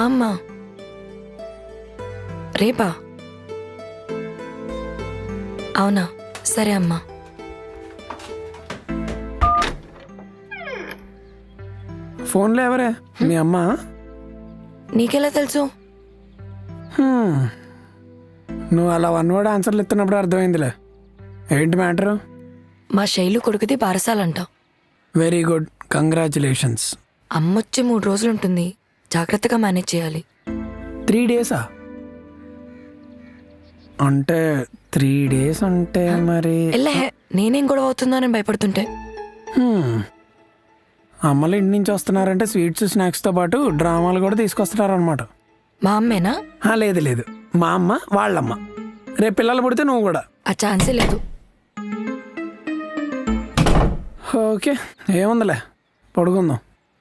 అమ్మా రేపా? అవునా, సరే అమ్మా. ఫోన్లో ఎవరే? మీ అమ్మ? నీకెలా తెలుసు? నువ్వు అలా వన్ వర్డ్ ఆన్సర్లు ఇస్తున్నప్పుడు అర్థమైందిలే. ఏంటి మ్యాటరు? మా శైలు కొడుకుది బారసాలంట. Very good, congratulations. అమ్మొచ్చి 3 రోజులుంటుంది, జాగ్రత్తగా మేనేజ్ చేయాలి. 3 డేసా? అంటే 3 డేస్ అంటే మరి ఎల్లే, నేనేం గొడవ అవుతుందో అని భయపడుతుంటే. అమ్మలు ఇంటి నుంచి వస్తున్నారంటే స్వీట్స్ స్నాక్స్తో పాటు డ్రామాలు కూడా తీసుకొస్తున్నారనమాట. మా అమ్మేనా? లేదు లేదు, మా అమ్మ వాళ్ళమ్మ. రేపు పిల్లలు పుడితే నువ్వు కూడా. ఆ ఛాన్సే లేదు. ఓకే, ఏముందిలే, పడుకుందాం.